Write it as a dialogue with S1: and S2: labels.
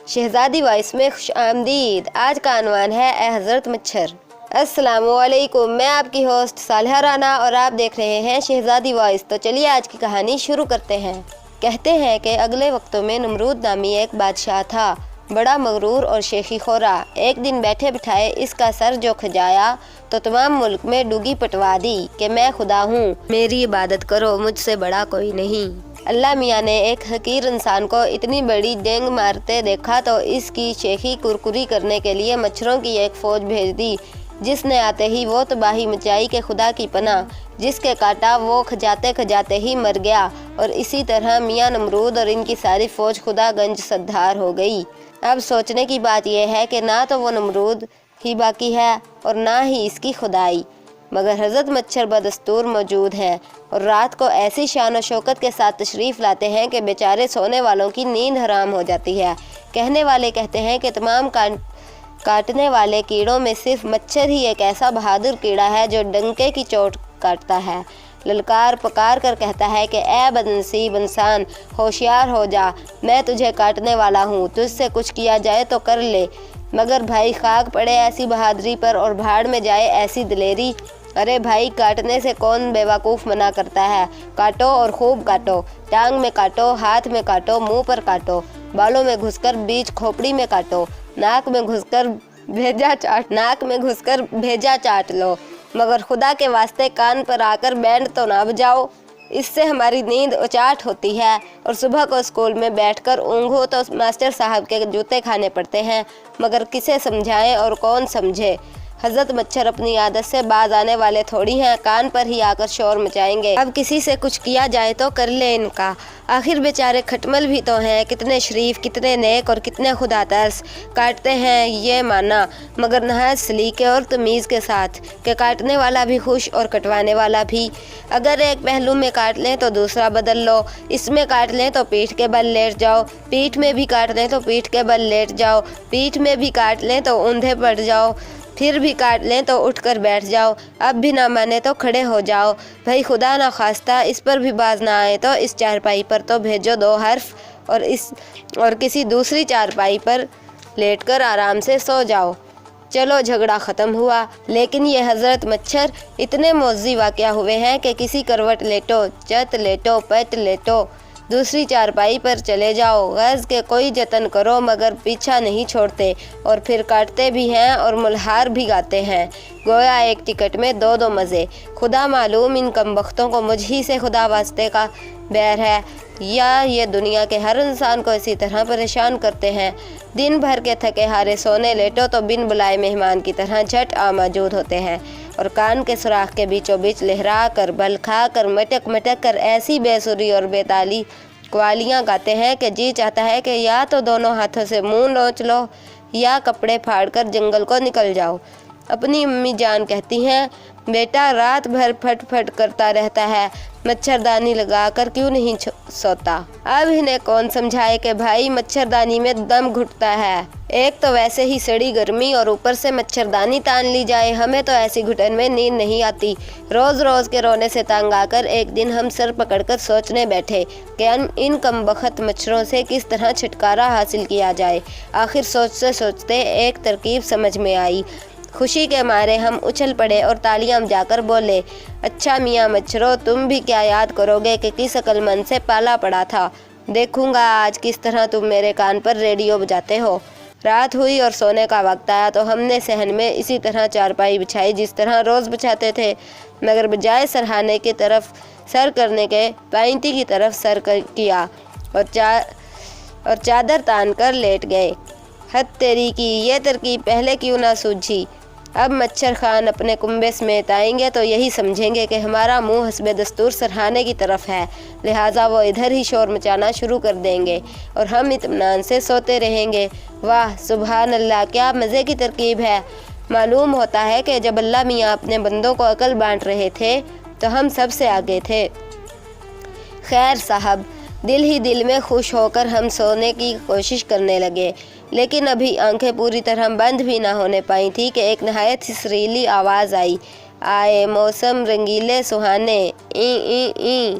S1: شہزادی وائس میں خوش آمدید۔ آج کا عنوان ہے اے حضرت مچھر۔ السلام علیکم، میں آپ کی ہوسٹ صالحہ رانا اور آپ دیکھ رہے ہیں شہزادی وائس۔ تو چلیے آج کی کہانی شروع کرتے ہیں۔ کہتے ہیں کہ اگلے وقتوں میں نمرود نامی ایک بادشاہ تھا، بڑا مغرور اور شیخی خورا۔ ایک دن بیٹھے بٹھائے اس کا سر جو کھجایا تو تمام ملک میں ڈوگی پٹوا دی کہ میں خدا ہوں، میری عبادت کرو، مجھ سے بڑا کوئی نہیں۔ اللہ میاں نے ایک حقیر انسان کو اتنی بڑی ڈینگ مارتے دیکھا تو اس کی شیخی کرکری کرنے کے لیے مچھروں کی ایک فوج بھیج دی، جس نے آتے ہی وہ تباہی مچائی کہ خدا کی پناہ، جس کے کاٹا وہ کھجاتے کھجاتے ہی مر گیا۔ اور اسی طرح میاں نمرود اور ان کی ساری فوج خدا گنج سدھار ہو گئی۔ اب سوچنے کی بات یہ ہے کہ نہ تو وہ نمرود ہی باقی ہے اور نہ ہی اس کی خدائی، مگر حضرت مچھر بدستور موجود ہے اور رات کو ایسی شان و شوکت کے ساتھ تشریف لاتے ہیں کہ بیچارے سونے والوں کی نیند حرام ہو جاتی ہے۔ کہنے والے کہتے ہیں کہ تمام کاٹنے والے کیڑوں میں صرف مچھر ہی ایک ایسا بہادر کیڑا ہے جو ڈنکے کی چوٹ کاٹتا ہے، للکار پکار کر کہتا ہے کہ اے بدنصیب انسان، ہوشیار ہو جا، میں تجھے کاٹنے والا ہوں، تجھ سے کچھ کیا جائے تو کر لے۔ مگر بھائی خاک پڑے ایسی بہادری پر اور بھاڑ میں جائے ایسی دلیری۔ ارے بھائی، کاٹنے سے کون بیوقوف منع کرتا ہے؟ کاٹو اور خوب کاٹو، ٹانگ میں کاٹو، ہاتھ میں کاٹو، منہ پر کاٹو، بالوں میں گھس کر بیچ کھوپڑی میں کاٹو، ناک میں گھس کر بھیجا چاٹ لو، مگر خدا کے واسطے کان پر آ کر بینڈ تو نہ بجاؤ، اس سے ہماری نیند اچاٹ ہوتی ہے اور صبح کو اسکول میں بیٹھ کر اونگھو تو ماسٹر صاحب کے جوتے کھانے پڑتے ہیں، مگر کسے سمجھائیں اور کون سمجھے؟ حضرت مچھر اپنی عادت سے باز آنے والے تھوڑی ہیں، کان پر ہی آ کر شور مچائیں گے۔ اب کسی سے کچھ کیا جائے تو کر لے ان کا، آخر بیچارے کھٹمل بھی تو ہیں، کتنے شریف، کتنے نیک اور کتنے خدا ترس۔ کاٹتے ہیں یہ مانا، مگر نہایت سلیقے اور تمیز کے ساتھ کہ کاٹنے والا بھی خوش اور کٹوانے والا بھی۔ اگر ایک پہلو میں کاٹ لیں تو دوسرا بدل لو، اس میں کاٹ لیں تو پیٹھ کے بل لیٹ جاؤ، پیٹھ میں بھی کاٹ لیں تو پیٹھ کے بل لیٹ جاؤ، پیٹھ میں بھی کاٹ لیں تو اوندھے پڑ جاؤ، پھر بھی کاٹ لیں تو اٹھ کر بیٹھ جاؤ، اب بھی نہ مانے تو کھڑے ہو جاؤ۔ بھائی خدا نہ خواستہ اس پر بھی باز نہ آئے تو اس چارپائی پر تو بھیجو 2 حرف اور کسی دوسری چارپائی پر لیٹ کر آرام سے سو جاؤ۔ چلو جھگڑا ختم ہوا، لیکن یہ حضرت مچھر اتنے موذی واقعہ ہوئے ہیں کہ کسی کروٹ لیٹو، چت لیٹو، پٹ لیٹو، دوسری چارپائی پر چلے جاؤ، غرض کے کوئی جتن کرو مگر پیچھا نہیں چھوڑتے، اور پھر کاٹتے بھی ہیں اور ملہار بھی گاتے ہیں، گویا ایک ٹکٹ میں 2 مزے۔ خدا معلوم ان کمبختوں کو مجھ ہی سے خدا واسطے کا بیر ہے یا یہ دنیا کے ہر انسان کو اسی طرح پریشان کرتے ہیں۔ دن بھر کے تھکے ہارے سونے لیٹو تو بن بلائے مہمان کی طرح جھٹ آ موجود ہوتے ہیں اور کان کے سوراخ کے بیچوں بیچ لہرا کر، بل کھا کر، مٹک مٹک کر ایسی بے سری اور بے تالی قوالیاں گاتے ہیں کہ جی چاہتا ہے کہ یا تو دونوں ہاتھوں سے منہ نوچ لو یا کپڑے پھاڑ کر جنگل کو نکل جاؤ۔ اپنی امی جان کہتی ہیں، بیٹا رات بھر پھٹ پھٹ کرتا رہتا ہے، مچھردانی لگا کر کیوں نہیں سوتا؟ اب انہیں کون سمجھائے کہ بھائی مچھردانی میں دم گھٹتا ہے، ایک تو ویسے ہی سڑی گرمی اور اوپر سے مچھردانی تان لی جائے، ہمیں تو ایسی گھٹن میں نیند نہیں آتی۔ روز روز کے رونے سے تنگ آ کر ایک دن ہم سر پکڑ کر سوچنے بیٹھے کہ ان کمبخت مچھروں سے کس طرح چھٹکارا حاصل کیا جائے۔ آخر سوچتے سوچتے ایک ترکیب سمجھ میں آئی۔ خوشی کے مارے ہم اچھل پڑے اور تالیاں بجا کر بولے، اچھا میاں مچھرو، تم بھی کیا یاد کرو گے کہ کس عقل مند سے پالا پڑا تھا، دیکھوں گا آج کس طرح تم میرے کان پر ریڈیو بجاتے ہو۔ رات ہوئی اور سونے کا وقت آیا تو ہم نے صحن میں اسی طرح چارپائی بچھائی جس طرح روز بچھاتے تھے، مگر بجائے سرہانے کی طرف سر کرنے کے پائنتی کی طرف سر کیا اور چادر تان کر لیٹ گئے۔ حد تیری کی، یہ ترکیب پہلے کیوں نہ سوجھی؟ اب مچھر خان اپنے کنبے سمیت آئیں گے تو یہی سمجھیں گے کہ ہمارا منہ حسب دستور سرہانے کی طرف ہے، لہٰذا وہ ادھر ہی شور مچانا شروع کر دیں گے اور ہم اطمینان سے سوتے رہیں گے۔ واہ سبحان اللہ، کیا مزے کی ترکیب ہے! معلوم ہوتا ہے کہ جب اللہ میاں اپنے بندوں کو عقل بانٹ رہے تھے تو ہم سب سے آگے تھے۔ خیر صاحب، دل ہی دل میں خوش ہو کر ہم سونے کی کوشش کرنے لگے، لیکن ابھی آنکھیں پوری طرح بند بھی نہ ہونے پائی تھی کہ ایک نہایت ہی سریلی آواز آئی، آئے موسم رنگیلے سہانے، این این این۔